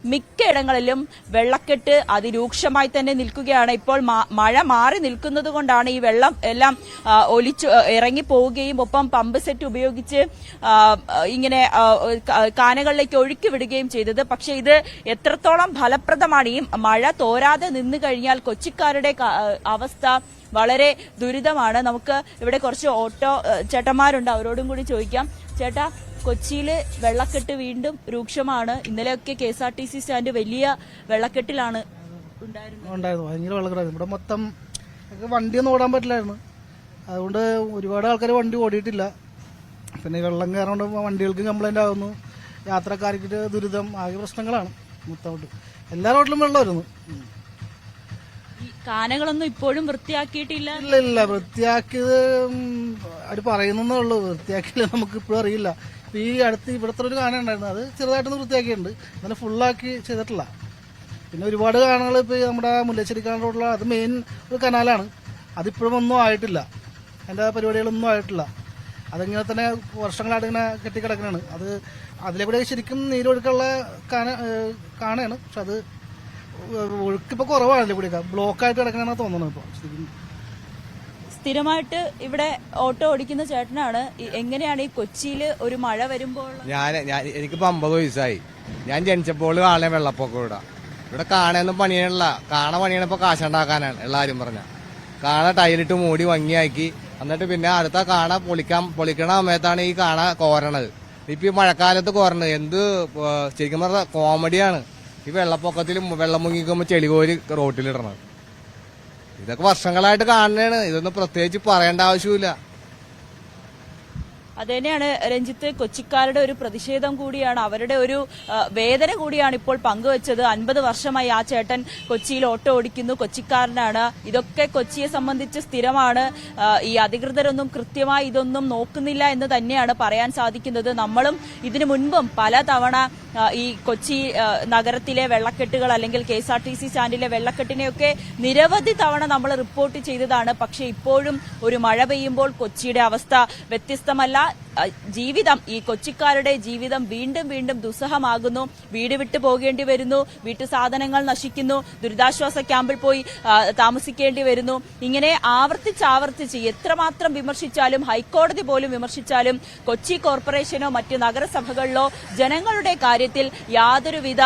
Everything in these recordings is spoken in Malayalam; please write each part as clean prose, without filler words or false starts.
മിക്കയിടങ്ങളിലും വെള്ളക്കെട്ട് അതിരൂക്ഷമായി തന്നെ നിൽക്കുകയാണ്. ഇപ്പോൾ മഴ മാറി നിൽക്കുന്നത് കൊണ്ടാണ് ഈ വെള്ളം എല്ലാം ഒലിച്ചു ഇറങ്ങി പോവുകയും ഒപ്പം പമ്പ് സെറ്റ് ഉപയോഗിച്ച് ഇങ്ങനെ കാനകളിലേക്ക് ഒഴുക്കി വിടുകയും ചെയ്തത്. പക്ഷേ ഇത് എത്രത്തോളം ഫലപ്രദമാണ്? ഈ മഴ തോരാതെ നിന്നു കഴിഞ്ഞാൽ കൊച്ചിക്കാരുടെ അവസ്ഥ വളരെ ദുരിതമാണ്. നമുക്ക് ഇവിടെ കുറച്ച് ഓട്ടോ ചേട്ടന്മാരുണ്ട്, അവരോടും കൂടി ചോദിക്കാം. ചേട്ടാ, കൊച്ചിയിൽ വെള്ളക്കെട്ട് വീണ്ടും രൂക്ഷമാണ്. ഇന്നലെയൊക്കെ KSRTC സ്റ്റാൻഡ് വലിയ വെള്ളക്കെട്ടിലാണ് ഉണ്ടായിരുന്നു. ഭയങ്കര വെള്ളക്കെട്ടായിരുന്നു. ഇവിടെ മൊത്തം വണ്ടിയൊന്നും ഓടാൻ പറ്റില്ലായിരുന്നു. അതുകൊണ്ട് ഒരുപാട് ആൾക്കാർ വണ്ടി ഓടിയിട്ടില്ല. പിന്നെ വെള്ളം കയറുകൊണ്ട് വണ്ടികൾക്ക് കംപ്ലൈന്റ് ആകുന്നു, യാത്രക്കാർക്ക് ദുരിതം, ആകെ പ്രശ്നങ്ങളാണ്. മൊത്തമായിട്ട് എല്ലാ റോഡിലും വെള്ളമായിരുന്നു. കാനകളൊന്നും ഇപ്പോഴും വൃത്തിയാക്കിയിട്ടില്ല. ഇല്ല, വൃത്തിയാക്കിയത് അവർ പറയുന്നേ ഉള്ളൂ. വൃത്തിയാക്കിയില്ല, നമുക്ക് ഇപ്പോഴും അറിയില്ല. ഈ അടുത്ത് ഇവിടുത്തെ ഒരു കാന ഉണ്ടായിരുന്നു, അത് ചെറുതായിട്ടൊന്ന് വൃത്തിയാക്കിയിട്ടുണ്ട്, എന്നാലും ഫുള്ളാക്കി ചെയ്തിട്ടില്ല. പിന്നെ ഒരുപാട് കാനകൾ ഇപ്പോൾ നമ്മുടെ മുല്ലശ്ശേരി കാന റോഡിലുള്ള അത് മെയിൻ ഒരു കനാലാണ്. അതിപ്പോഴും ഒന്നും ആയിട്ടില്ല, അതിൻ്റെ പരിപാടികളൊന്നും ആയിട്ടില്ല. അതിങ്ങനെ തന്നെ വർഷങ്ങളായിട്ട് ഇങ്ങനെ കെട്ടിക്കിടക്കണാണ്. അത് അതിലെ കൂടെ ശരിക്കും നീരൊഴുക്കുള്ള കാണയാണ്. പക്ഷെ അത് ഒഴുക്കിപ്പോൾ കുറവാണല്ലേ, കൂടിയൊക്കെ ബ്ലോക്കായിട്ട് കിടക്കണമെന്ന് തോന്നുന്നു. ഇപ്പോൾ സ്ഥിരമായിട്ട് ഇവിടെ ഓട്ടോ ഓടിക്കുന്ന ചേട്ടനാണ്. എങ്ങനെയാണ് ഈ കൊച്ചിയിൽ ഒരു മഴ വരുമ്പോൾ? എനിക്കിപ്പോൾ 50 വയസ്സായി. ഞാൻ ജനിച്ചപ്പോൾ കാണാൻ വെള്ളപ്പൊക്കം ഇവിടെ കാണാനൊന്നും പണിയണില്ല. കാണ പണിയണിപ്പോൾ കാശുണ്ടാക്കാനാണ് എല്ലാവരും പറഞ്ഞ. കാണ ടൈലിട്ട് മൂടി ഭംഗിയാക്കി എന്നിട്ട് പിന്നെ അടുത്ത കാണ പൊളിക്കണ സമയത്താണ് ഈ കാണ കോരണത്. ഇപ്പൊ ഈ മഴക്കാലത്ത് കോരണത് എന്ത് ശരിക്കും പറഞ്ഞ കോമഡിയാണ്. ഈ വെള്ളപ്പൊക്കത്തിൽ വെള്ളം മുങ്ങിക്കുമ്പോൾ ചെളികോരി റോട്ടിലിടണത്. ഇതൊക്കെ വർഷങ്ങളായിട്ട് കാണുന്നതാണ്. ഇതൊന്നും പ്രത്യേകിച്ച് പറയേണ്ട ആവശ്യമില്ല. അത് തന്നെയാണ് രഞ്ജിത്ത്, കൊച്ചിക്കാരുടെ ഒരു പ്രതിഷേധം കൂടിയാണ്, അവരുടെ ഒരു വേദന കൂടിയാണ് ഇപ്പോൾ പങ്കുവച്ചത്. 50 വർഷമായി ആ ചേട്ടൻ കൊച്ചിയിൽ ഓട്ടോ ഓടിക്കുന്നു, കൊച്ചിക്കാരനാണ്. ഇതൊക്കെ കൊച്ചിയെ സംബന്ധിച്ച് സ്ഥിരമാണ്. ഈ അധികൃതരൊന്നും കൃത്യമായി ഇതൊന്നും നോക്കുന്നില്ല എന്ന് തന്നെയാണ് പറയാൻ സാധിക്കുന്നത്. നമ്മളും ഇതിനു മുൻപും പലതവണ ഈ കൊച്ചി നഗരത്തിലെ വെള്ളക്കെട്ടുകൾ അല്ലെങ്കിൽ KSRTC സ്റ്റാൻഡിലെ വെള്ളക്കെട്ടിനെയൊക്കെ നിരവധി തവണ നമ്മൾ റിപ്പോർട്ട് ചെയ്തതാണ്. പക്ഷെ ഇപ്പോഴും ഒരു മഴ പെയ്യുമ്പോൾ കൊച്ചിയുടെ അവസ്ഥ വ്യത്യസ്തമല്ല. ജീവിതം, ഈ കൊച്ചിക്കാരുടെ ജീവിതം വീണ്ടും വീണ്ടും ദുസ്സഹമാകുന്നു. വീട് വിട്ടു പോകേണ്ടി വരുന്നു, വീട്ടു സാധനങ്ങൾ നശിക്കുന്നു, ദുരിതാശ്വാസ ക്യാമ്പിൽ പോയി താമസിക്കേണ്ടി വരുന്നു. ഇങ്ങനെ ആവർത്തിച്ച് എത്രമാത്രം വിമർശിച്ചാലും, ഹൈക്കോടതി പോലും വിമർശിച്ചാലും കൊച്ചി കോർപ്പറേഷനോ മറ്റ് നഗരസഭകളിലോ ജനങ്ങളുടെ കാര്യത്തിൽ യാതൊരുവിധ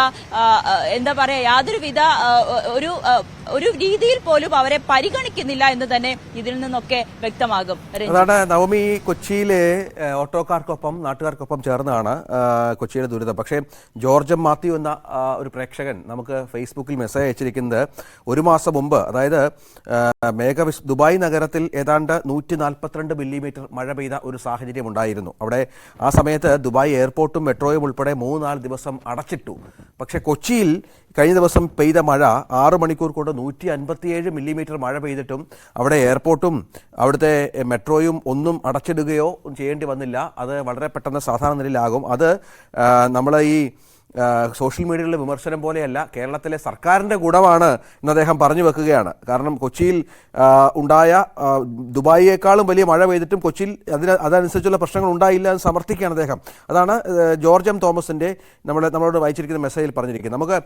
ഒരു രീതിയിൽ പോലും അവരെ പരിഗണിക്കുന്നില്ല എന്ന് തന്നെ ഇതിൽ നിന്നൊക്കെ വ്യക്തമാകും. അതാണ് നവമി, കൊച്ചിയിലെ ഓട്ടോക്കാർക്കൊപ്പം നാട്ടുകാർക്കൊപ്പം ചേർന്നാണ് കൊച്ചിയുടെ ദുരിതം. പക്ഷേ ജോർജ് മാത്യു എന്ന ഒരു പ്രേക്ഷകൻ നമുക്ക് ഫേസ്ബുക്കിൽ മെസ്സേജ് അയച്ചിരിക്കുന്നത്, ഒരു മാസം മുമ്പ്, അതായത് ദുബായ് നഗരത്തിൽ ഏതാണ്ട് 142 മില്ലിമീറ്റർ മഴ പെയ്ത ഒരു സാഹചര്യം ഉണ്ടായിരുന്നു. അവിടെ ആ സമയത്ത് ദുബായ് എയർപോർട്ടും മെട്രോയും ഉൾപ്പെടെ 3-4 ദിവസം അടച്ചിട്ടു. പക്ഷേ കൊച്ചിയിൽ കഴിഞ്ഞ ദിവസം പെയ്ത മഴ 6 മണിക്കൂർ കൊണ്ട് 157 മില്ലിമീറ്റർ മഴ പെയ്തിട്ടും അവിടെ എയർപോർട്ടും അവിടുത്തെ മെട്രോയും ഒന്നും അടച്ചിടുകയോ ചെയ്യേണ്ടി വന്നില്ല. അത് വളരെ പെട്ടെന്ന് സാധാരണ നിലയിലാകും. അത് നമ്മൾ ഈ സോഷ്യൽ മീഡിയയിലെ വിമർശനം പോലെയല്ല, കേരളത്തിലെ സർക്കാരിൻ്റെ ഗുണമാണ് എന്ന് അദ്ദേഹം പറഞ്ഞു വെക്കുകയാണ്. കാരണം കൊച്ചിയിൽ ഉണ്ടായ ദുബായിയേക്കാളും വലിയ മഴ പെയ്തിട്ടും കൊച്ചിയിൽ അതനുസരിച്ചുള്ള പ്രശ്നങ്ങൾ ഉണ്ടായില്ല എന്ന് സമർത്ഥിക്കുകയാണ് അദ്ദേഹം. അതാണ് ജോർജ് എം തോമസിൻ്റെ നമ്മളോട് വായിച്ചിരിക്കുന്ന മെസ്സേജിൽ പറഞ്ഞിരിക്കുന്നത്. നമുക്ക്